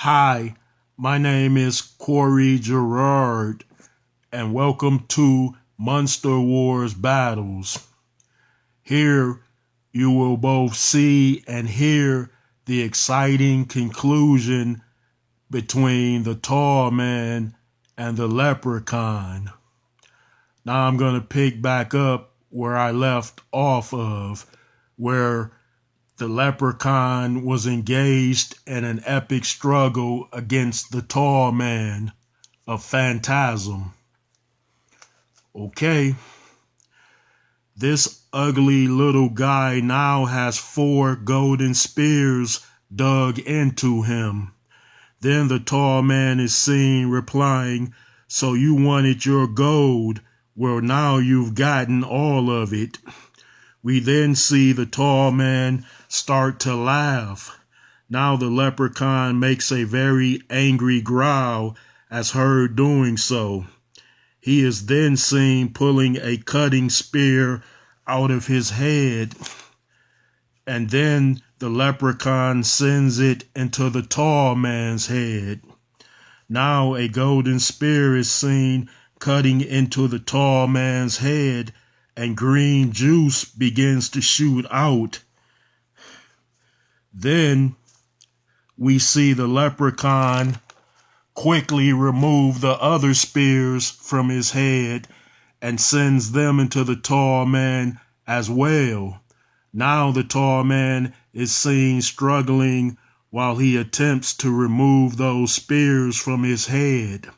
Hi, my name is Corey Gerard, and welcome to Monster Wars Battles. Here you will both see and hear the exciting conclusion between the tall man and the leprechaun. Now I'm going to pick back up where I left off of, where the leprechaun was engaged in an epic struggle against the tall man, a phantasm. Okay, this ugly little guy now has 4 golden spears dug into him. Then the tall man is seen replying, "So you wanted your gold? Well, now you've gotten all of it." We then see the tall man start to laugh. Now the leprechaun makes a very angry growl as heard doing so. He is then seen pulling a cutting spear out of his head, and then the leprechaun sends it into the tall man's head. Now a golden spear is seen cutting into the tall man's head, and green juice begins to shoot out. Then we see the leprechaun quickly remove the other spears from his head and sends them into the tall man as well. Now the tall man is seen struggling while he attempts to remove those spears from his head.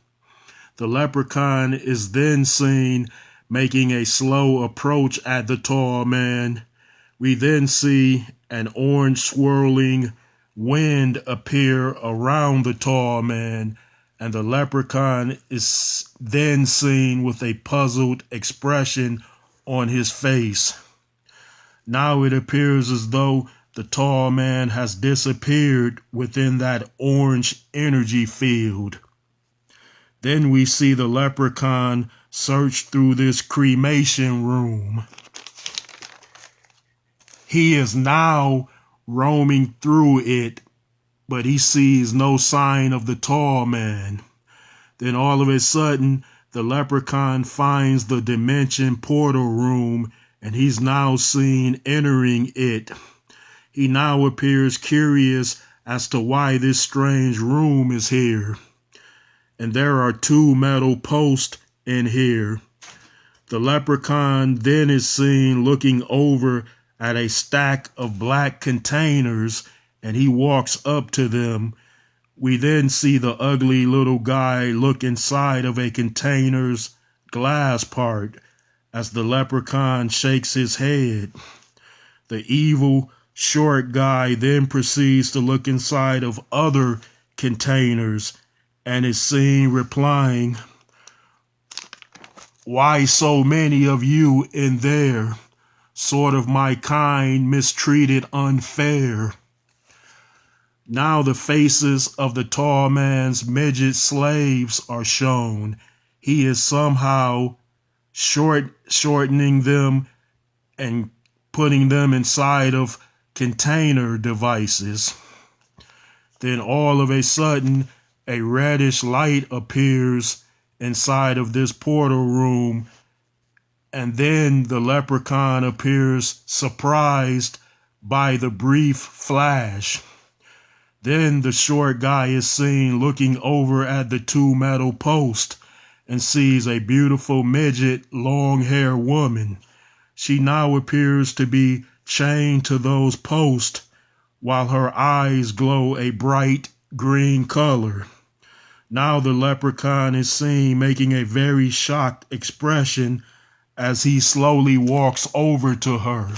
The leprechaun is then seen making a slow approach at the tall man. We then see an orange swirling wind appear around the tall man, and the leprechaun is then seen with a puzzled expression on his face. Now it appears as though the tall man has disappeared within that orange energy field. Then we see the leprechaun search through this cremation room. He is now roaming through it, but he sees no sign of the tall man. Then all of a sudden, the leprechaun finds the dimension portal room, and he's now seen entering it. He now appears curious as to why this strange room is here. And there are 2 metal posts in here. The leprechaun then is seen looking over at a stack of black containers, and he walks up to them. We then see the ugly little guy look inside of a container's glass part as the leprechaun shakes his head. The evil short guy then proceeds to look inside of other containers and is seen replying, "Why so many of you in there? Sort of my kind mistreated unfair." Now the faces of the tall man's midget slaves are shown. He is somehow shortening them and putting them inside of container devices. Then all of a sudden, a reddish light appears inside of this portal room, and then the leprechaun appears surprised by the brief flash. Then the short guy is seen looking over at the 2 metal posts and sees a beautiful midget long-haired woman. She now appears to be chained to those posts while her eyes glow a bright green color. Now the leprechaun is seen making a very shocked expression as he slowly walks over to her.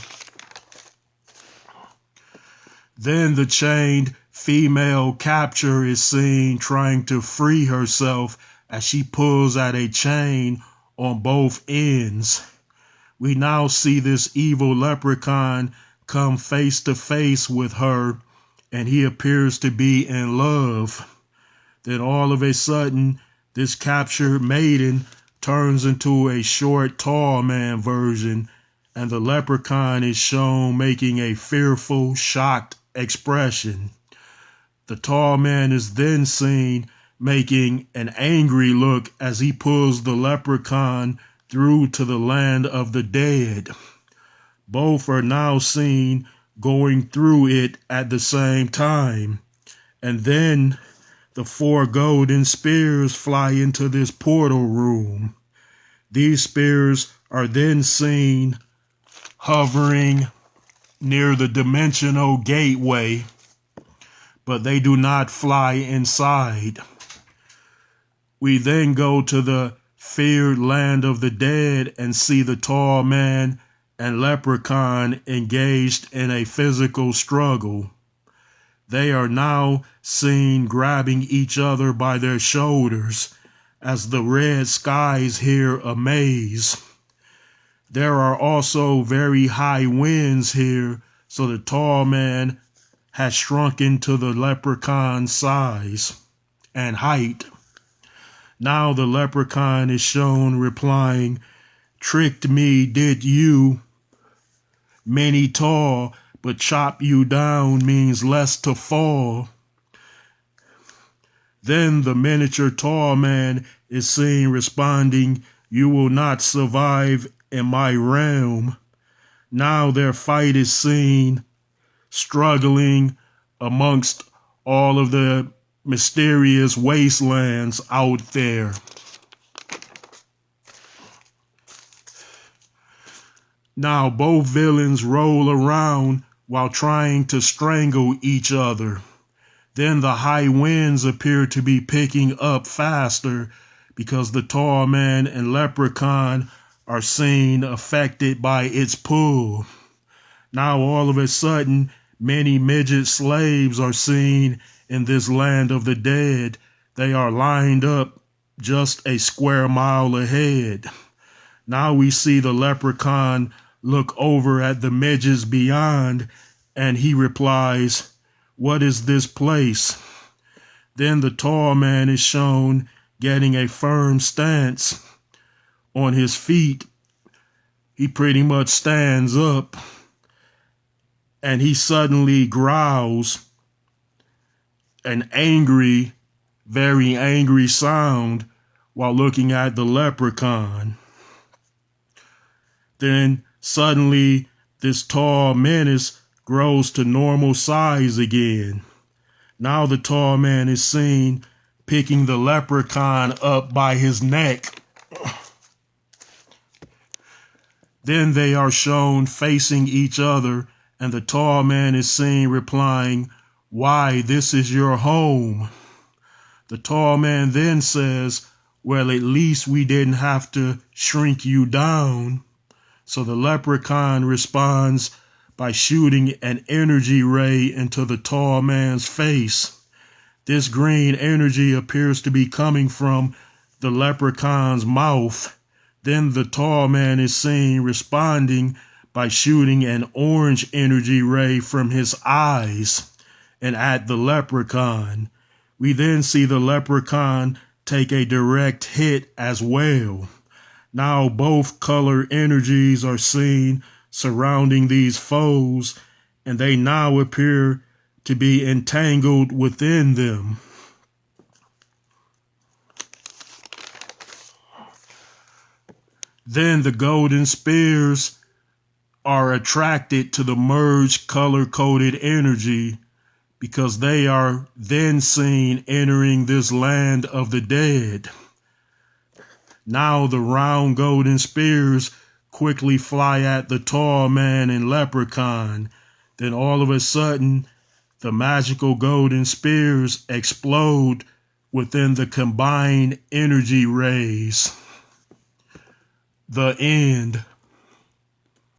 Then the chained female capture is seen trying to free herself as she pulls at a chain on both ends. We now see this evil leprechaun come face to face with her, and he appears to be in love. Then all of a sudden, this captured maiden turns into a short, tall man version, and the leprechaun is shown making a fearful, shocked expression. The tall man is then seen making an angry look as he pulls the leprechaun through to the land of the dead. Both are now seen going through it at the same time. And then the 4 golden spears fly into this portal room. These spears are then seen hovering near the dimensional gateway, but they do not fly inside. We then go to the feared land of the dead and see the tall man and leprechaun engaged in a physical struggle. They are now seen grabbing each other by their shoulders as the red skies here amaze. There are also very high winds here, so the tall man has shrunken to the leprechaun's size and height. Now the leprechaun is shown replying, "Tricked me, did you? Many tall, but chop you down means less to fall." Then the miniature tall man is seen responding, "You will not survive in my realm." Now their fight is seen struggling amongst all of the mysterious wastelands out there. Now both villains roll around while trying to strangle each other. Then the high winds appear to be picking up faster because the tall man and leprechaun are seen affected by its pull. Now all of a sudden, many midget slaves are seen in this land of the dead. They are lined up just a square mile ahead. Now we see the leprechaun look over at the midgets beyond, and he replies, "What is this place?" Then the tall man is shown getting a firm stance on his feet. He pretty much stands up, and he suddenly growls an angry, very angry sound while looking at the leprechaun. Then suddenly this tall menace grows to normal size again. Now the tall man is seen picking the leprechaun up by his neck. Then they are shown facing each other, and the tall man is seen replying, "Why, this is your home." The tall man then says, "Well, at least we didn't have to shrink you down." So the leprechaun responds by shooting an energy ray into the tall man's face. This green energy appears to be coming from the leprechaun's mouth. Then the tall man is seen responding by shooting an orange energy ray from his eyes and at the leprechaun. We then see the leprechaun take a direct hit as well. Now both color energies are seen surrounding these foes, and they now appear to be entangled within them. Then the golden spears are attracted to the merged color-coded energy because they are then seen entering this land of the dead. Now the round golden spears quickly fly at the tall man and leprechaun. Then all of a sudden, the magical golden spears explode within the combined energy rays. The end.